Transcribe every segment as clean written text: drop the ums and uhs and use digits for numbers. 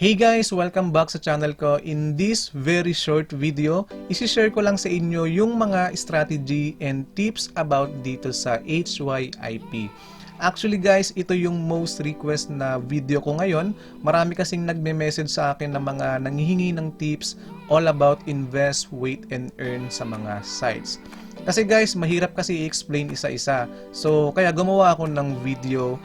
Hey guys! Welcome back sa channel ko. In this very short video, isi-share ko lang sa inyo yung mga strategy and tips about dito sa HYIP. Actually guys, ito yung most request na video ko ngayon. Marami kasing nagme-message sa akin ng mga nanghihingi ng tips all about invest, wait, and earn sa mga sites. Kasi guys, mahirap kasi i-explain isa-isa. So, kaya gumawa ako ng video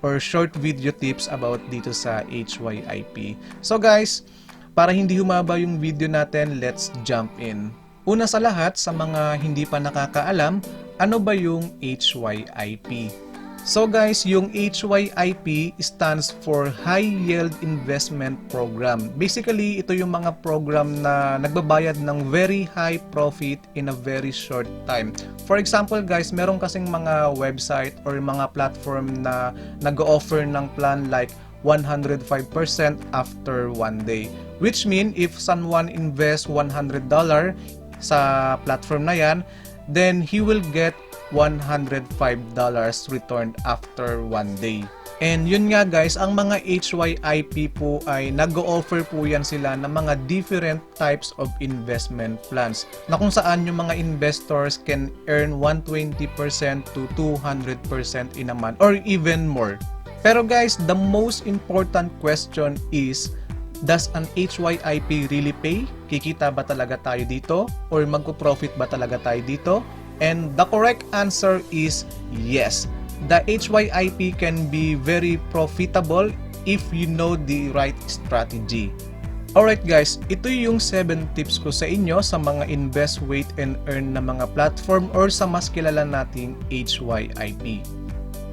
or short video tips about dito sa HYIP. So guys, para hindi humaba yung video natin, let's jump in. Una sa lahat, sa mga hindi pa nakakaalam, ano ba yung HYIP? So guys, yung HYIP stands for High Yield Investment Program. Basically, ito yung mga program na nagbabayad ng very high profit in a very short time. For example guys, meron kasing mga website or mga platform na nag-offer ng plan like 105% after 1 day. Which mean if someone invests $100 sa platform na yan, then he will get $105 returned after 1 day. And yun nga guys, ang mga HYIP po ay nag-o-offer po yan sila ng mga different types of investment plans na kung saan yung mga investors can earn 120% to 200% in a month or even more. Pero guys, the most important question is, does an HYIP really pay? Kikita ba talaga tayo dito? Or magpo-profit ba talaga tayo dito? And the correct answer is yes. The HYIP can be very profitable if you know the right strategy. Alright guys, ito yung 7 tips ko sa inyo sa mga invest, wait, and earn na mga platform or sa mas kilala nating HYIP.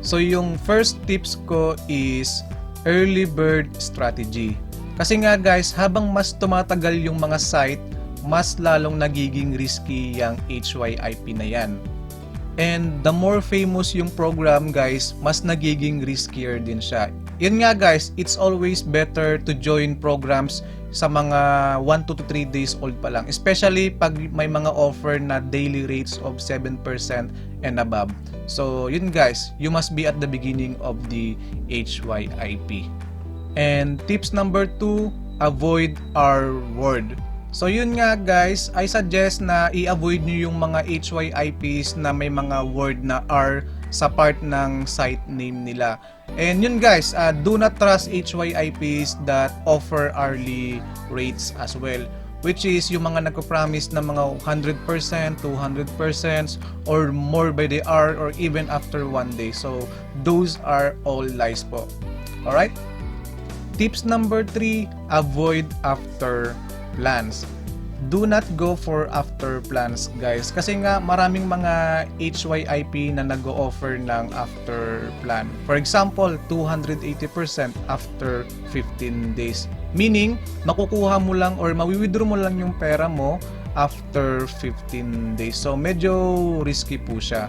So yung first tips ko is early bird strategy. Kasi nga guys, habang mas tumatagal yung mga site, mas lalong nagiging risky yung HYIP na yan. And the more famous yung program guys, mas nagiging riskier din siya. Yun nga guys, it's always better to join programs sa mga 1 to 3 days old pa lang. Especially pag may mga offer na daily rates of 7% and above. So yun guys, you must be at the beginning of the HYIP. And tips number 2, avoid our word. So yun nga guys, I suggest na i-avoid nyo yung mga HYIPs na may mga word na R sa part ng site name nila. And yun guys, do not trust HYIPs that offer hourly rates as well. Which is yung mga nagpo-promise na mga 100%, 200% or more by the hour or even after 1 day. So those are all lies po. Alright? Tips number 3, avoid after plans. Do not go for after plans guys, kasi nga maraming mga HYIP na nag-o-offer ng after plan. For example, 280% after 15 days. Meaning, makukuha mo lang or mawi-withdraw mo lang yung pera mo after 15 days. So medyo risky po siya.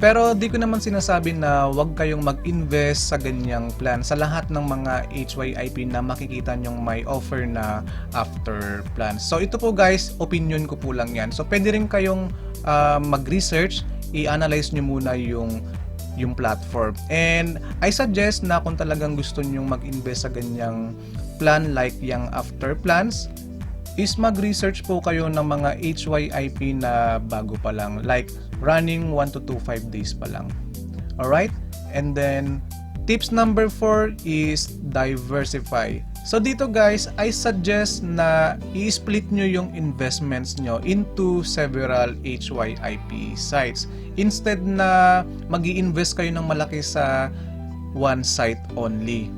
Pero di ko naman sinasabi na wag kayong mag-invest sa ganyang plan sa lahat ng mga HYIP na makikita nyong may offer na after plans. So ito po guys, opinion ko po lang yan. So pwede rin kayong mag-research, i-analyze nyo muna yung platform. And I suggest na kung talagang gusto nyong mag-invest sa ganyang plan like yung after plans, is mag-research po kayo ng mga HYIP na bago pa lang, like running 1 to 5 days pa lang. Alright? And then, tips number 4 is diversify. So dito guys, I suggest na i-split nyo yung investments nyo into several HYIP sites. Instead na mag-i-invest kayo ng malaki sa one site only.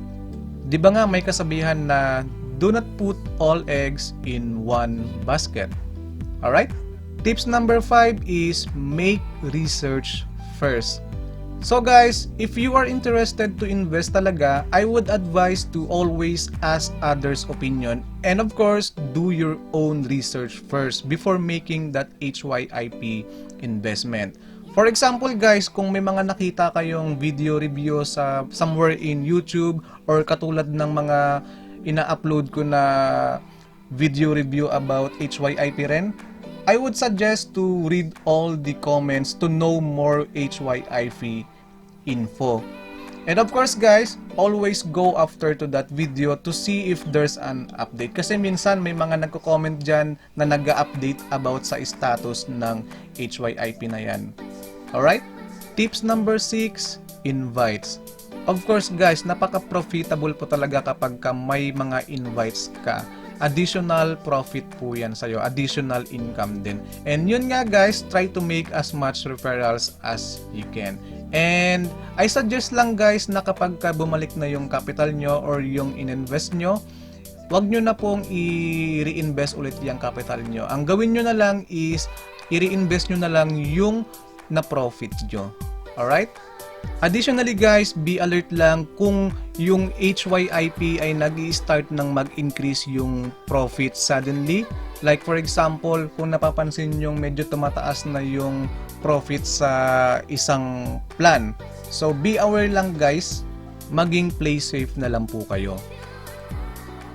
Di ba nga may kasabihan na do not put all eggs in one basket. Alright? Tips number 5 is make research first. So guys, if you are interested to invest talaga, I would advise to always ask others' opinion and of course, do your own research first before making that HYIP investment. For example guys, kung may mga nakita kayong video review sa somewhere in YouTube or katulad ng mga ina-upload ko na video review about HYIP rin, I would suggest to read all the comments to know more HYIP info. And of course guys, always go after to that video to see if there's an update. Kasi minsan may mga nagko-comment dyan na nag-update about sa status ng HYIP na yan. Alright? Tips number 6, invites. Of course guys, napaka-profitable po talaga kapag may mga invites ka. Additional profit po yan sa'yo, additional income din. And yun nga guys, try to make as much referrals as you can. And I suggest lang guys na kapag bumalik na yung capital nyo or yung ininvest nyo, wag nyo na pong i-reinvest ulit yung capital nyo. Ang gawin nyo na lang is i-reinvest nyo na lang yung na-profit nyo. Alright? Additionally guys, be alert lang kung yung HYIP ay nag-i-start ng mag-increase yung profit suddenly. Like for example, kung napapansin yung medyo tumataas na yung profit sa isang plan. So be aware lang guys, maging play safe na lang po kayo.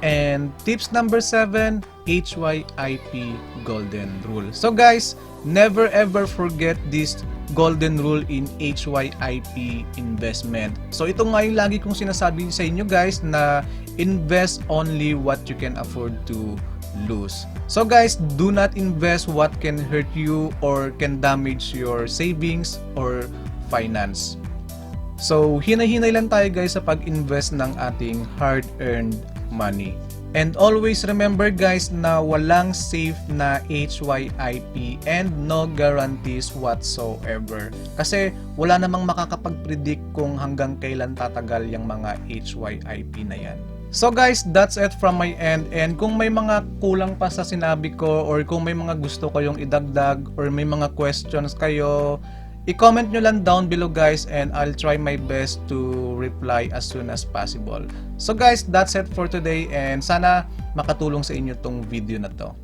And tips number 7, HYIP golden rule. So guys, never ever forget this golden rule in HYIP investment. So ito nga yung lagi kong sinasabi sa inyo guys na invest only what you can afford to lose. So guys, do not invest what can hurt you or can damage your savings or finance. So hinay-hinay lang tayo guys sa pag-invest ng ating hard-earned money. And always remember guys na walang safe na HYIP and no guarantees whatsoever. Kasi wala namang makakapag-predict kung hanggang kailan tatagal yung mga HYIP na yan. So guys, that's it from my end. And kung may mga kulang pa sa sinabi ko or kung may mga gusto kayong idagdag or may mga questions kayo, i-comment nyo lang down below guys and I'll try my best to reply as soon as possible. So guys, that's it for today and sana makatulong sa inyo tong video na to.